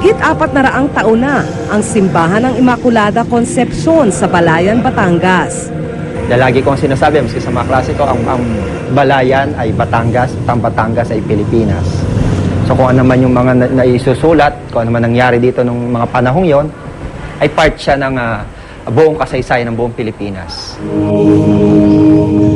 Mahigit 400 taon na ang simbahan ng Immaculada Concepcion sa Balayan, Batangas. Lagi kong sinasabi, maski sa mga klase ko, ang Balayan ay Batangas, ang Batangas ay Pilipinas. So kung ano man yung mga naisusulat, kung ano man nangyari dito nung mga panahong yon, ay part siya ng buong kasaysayan ng buong Pilipinas.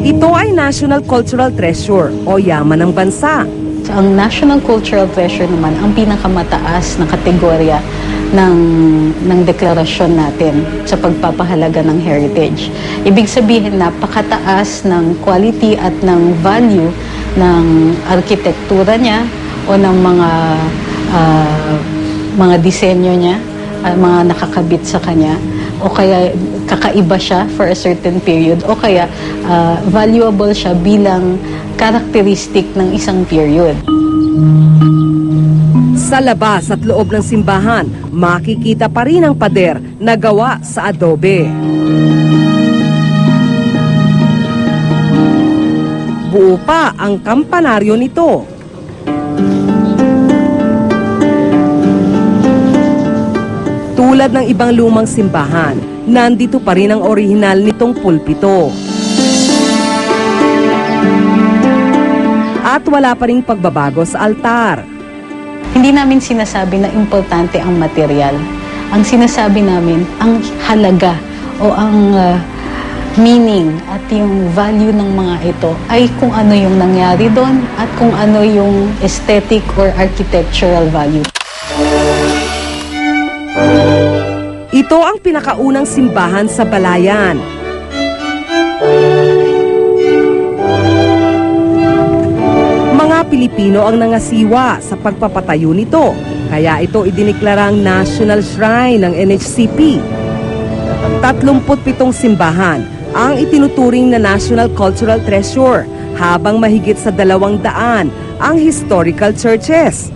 Ito ay National Cultural Treasure o yaman ng bansa. So, ang National Cultural Treasure naman ang pinakamataas na kategorya ng deklarasyon natin sa pagpapahalaga ng heritage. Ibig sabihin, napakataas ng quality at ng value ng arkitektura niya o ng mga disenyo niya, mga nakakabit sa kanya, o kaya kakaiba siya for a certain period, o kaya valuable siya bilang characteristic ng isang period. Sa labas at loob ng simbahan, makikita pa rin ang pader na gawa sa adobe. Buo pa ang kampanaryo nito. Tulad ng ibang lumang simbahan, nandito pa rin ang orihinal nitong pulpito. At wala pa ring pagbabago sa altar. Hindi namin sinasabi na importante ang material. Ang sinasabi namin, ang halaga o ang meaning at yung value ng mga ito ay kung ano yung nangyari doon at kung ano yung aesthetic or architectural value. Ito ang pinakaunang simbahan sa Balayan. Mga Pilipino ang nangasiwa sa pagpapatayo nito, kaya ito idiniklarang National Shrine ng NHCP. 37 simbahan ang itinuturing na National Cultural Treasure, habang mahigit sa 200 ang historical churches.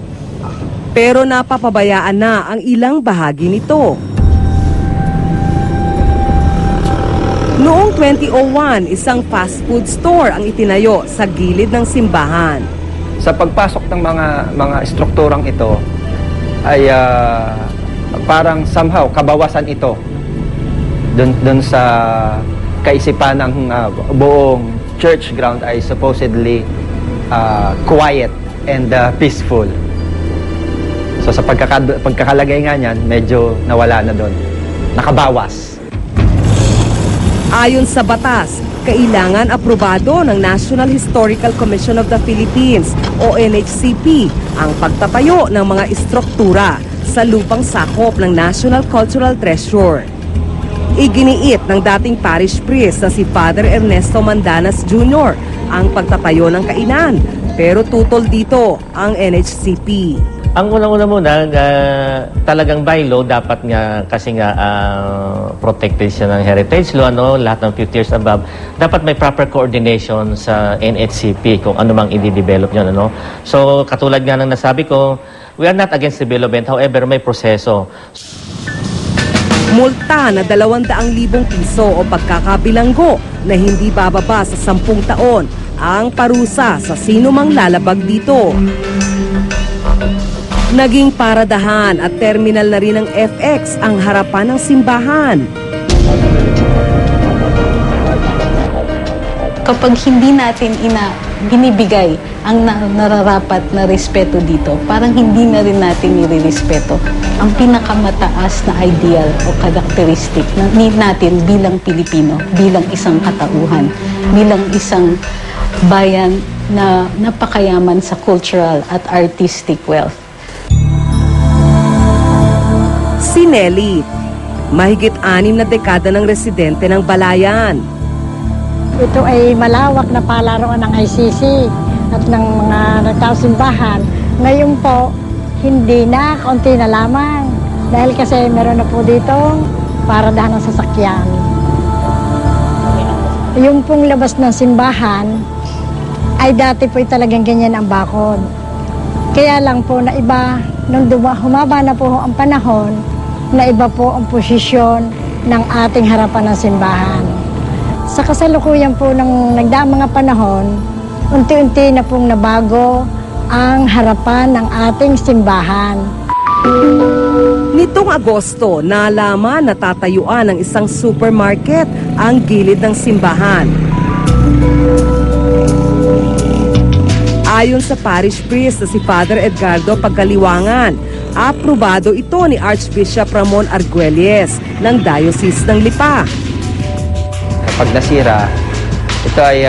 Pero napapabayaan na ang ilang bahagi nito. Noong 2001, isang fast food store ang itinayo sa gilid ng simbahan. Sa pagpasok ng mga strukturang ito ay parang somehow kabawasan ito dun sa kaisipan ng buong church ground ay supposedly quiet and peaceful. So sa pagkakalagay nga niyan, medyo nawala na doon. Nakabawas. Ayon sa batas, kailangan aprobado ng National Historical Commission of the Philippines o NHCP ang pagtatayo ng mga istruktura sa lupang sakop ng National Cultural Treasure. Iginiit ng dating parish priest na si Father Ernesto Mandanas Jr. ang pagtatayo ng kainan, pero tutol dito ang NHCP. Ang unang-una muna, talagang by law, dapat nga, kasi nga protected siya ng heritage law, lahat ng 50 years above, dapat may proper coordination sa NHCP kung ano mang i-develop yun. So, katulad nga ng nasabi ko, we are not against development, however, may proseso. Multa na 200,000 piso o pagkakabilanggo na hindi bababa sa 10 taon ang parusa sa sino mang lalabag dito. Naging paradahan at terminal na rin ng FX ang harapan ng simbahan. Kapag hindi natin binibigay ang nararapat na respeto dito, parang hindi na rin natin nire-respeto ang pinakamataas na ideal o characteristic natin bilang Pilipino, bilang isang katauhan, bilang isang bayan na napakayaman sa cultural at artistic wealth. Si Nelly, mahigit 6 na dekada ng residente ng Balayan. Ito ay malawak na palaruan ng ICC at ng mga nagtasimbahan. Ngayon po, hindi na, kaunti na lamang. Dahil kasi meron na po dito paradahan ng sasakyan. Yung pong labas ng simbahan, ay dati po talagang ganyan ang bakod. Kaya lang po na iba, nung humaba na po ang panahon, na iba po ang posisyon ng ating harapan ng simbahan. Sa kasalukuyan po ng nagdaang mga panahon, unti-unti na pong nabago ang harapan ng ating simbahan. Nitong Agosto, nalaman na tatayuan ng isang supermarket ang gilid ng simbahan. Ayon sa parish priest na si Father Edgardo Pagkaliwangan, aprobado ito ni Archbishop Ramon Arguelles ng Diocese ng Lipa. Kapag nasira, ito ay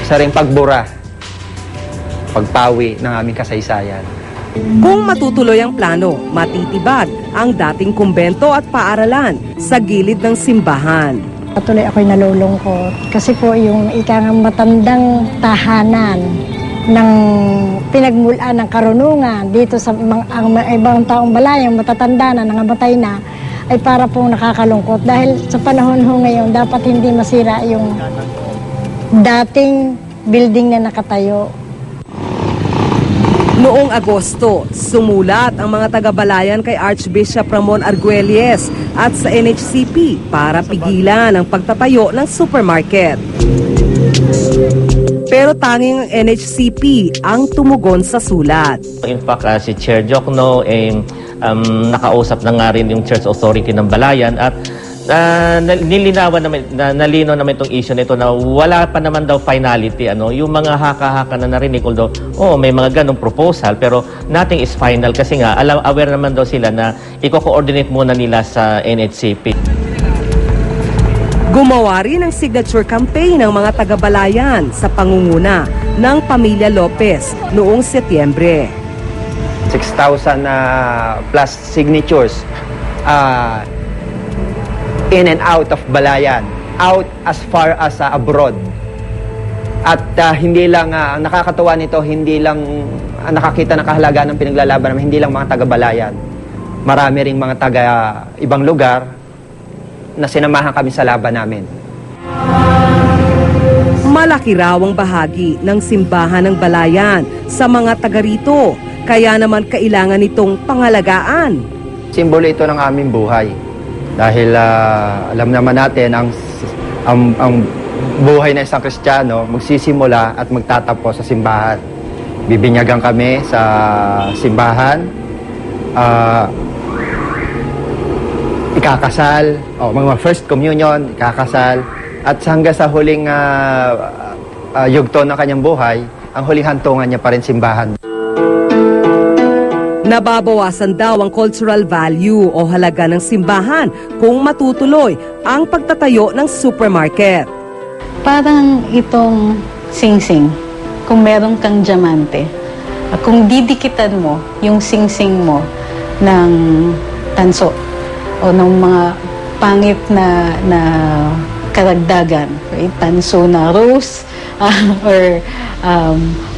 isa ring pagbura, pagpawi ng aming kasaysayan. Kung matutuloy ang plano, matitibag ang dating kumbento at paaralan sa gilid ng simbahan. Patuloy ako'y nalulungkot kasi po yung ikang matandang tahanan ng pinagmulan ng karunungan dito sa ang ibang taong balayang matatanda na nangamatay na ay para pong nakakalungkot dahil sa panahon ho ngayon dapat hindi masira yung dating building na nakatayo. Noong Agosto, sumulat ang mga taga-balayan kay Archbishop Ramon Arguelles at sa NHCP para pigilan ang pagtatayo ng supermarket. Pero tanging ang NHCP ang tumugon sa sulat. In fact, si Chair Jokno nakausap na nga rin yung Church Authority ng Balayan at nalino naman itong issue nito na wala pa naman daw finality. Yung mga haka-haka na narinig, although, may mga ganong proposal, pero nothing is final kasi nga, aware naman daw sila na i-coordinate muna nila sa NHCP. Gumawa rin ng signature campaign ng mga taga-balayan sa pangunguna ng Pamilya Lopez noong Setyembre. 6,000 plus signatures in and out of Balayan, out as far as abroad. At hindi lang, ang nakakatuwa nito, hindi lang nakakita ng kahalagaan ng pinaglalaban namin, hindi lang mga taga-Balayan. Marami ring mga taga-ibang lugar na sinamahan kami sa laban namin. Malaki raw ang bahagi ng simbahan ng Balayan sa mga taga rito, kaya naman kailangan itong pangalagaan. Simbolo ito ng aming buhay. Dahil alam naman natin ang buhay ng isang Kristiyano magsisimula at magtatapos sa simbahan. Bibinyagan kami sa simbahan, ikakasal, mga first communion, ikakasal, at hanggang sa huling yugto ng kanyang buhay, ang huling hantungan niya pa rin simbahan. Nababawasan daw ang cultural value o halaga ng simbahan kung matutuloy ang pagtatayo ng supermarket. Parang itong singsing, kung meron kang diamante, kung didikitan mo yung singsing mo ng tanso o ng mga pangit na karagdagan, right? Tanso na rose or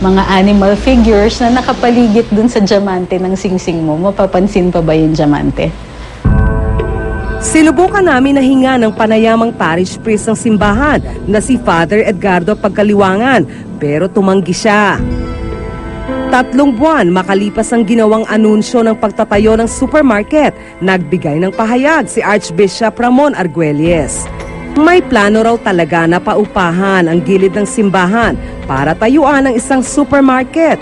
mga animal figures na nakapaligid dun sa diamante ng singsing mo, mapapansin pa ba yung diamante? Sinubukan namin na hinga ng panayamang parish priest ng simbahan na si Father Edgardo Pagkaliwangan, pero tumanggi siya. 3 buwan makalipas ang ginawang anunsyo ng pagtatayo ng supermarket, nagbigay ng pahayag si Archbishop Ramon Arguelles. May plano raw talaga na paupahan ang gilid ng simbahan para tayuan ang isang supermarket.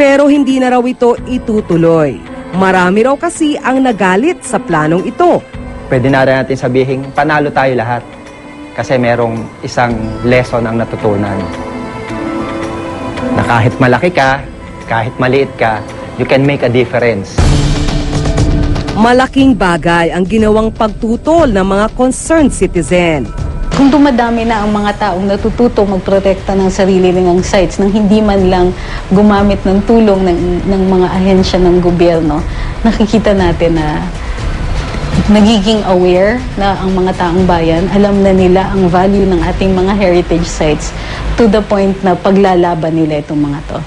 Pero hindi na raw ito itutuloy. Marami raw kasi ang nagalit sa planong ito. Pwede na rin natin sabihin, panalo tayo lahat. Kasi merong isang lesson ang natutunan. Na kahit malaki ka, kahit maliit ka, you can make a difference. Malaking bagay ang ginawang pagtutol ng mga concerned citizen. Kung dumadami na ang mga taong natututo magprotekta ng sarili nilang sites nang hindi man lang gumamit ng tulong ng mga ahensya ng gobyerno, nakikita natin na nagiging aware na ang mga taong bayan, alam na nila ang value ng ating mga heritage sites to the point na paglalaban nila itong mga to.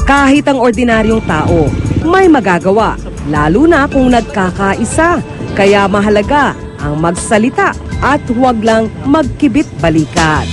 Kahit ang ordinaryong tao, may magagawa, lalo na kung nagkakaisa. Kaya mahalaga ang magsalita at huwag lang magkibit balikat.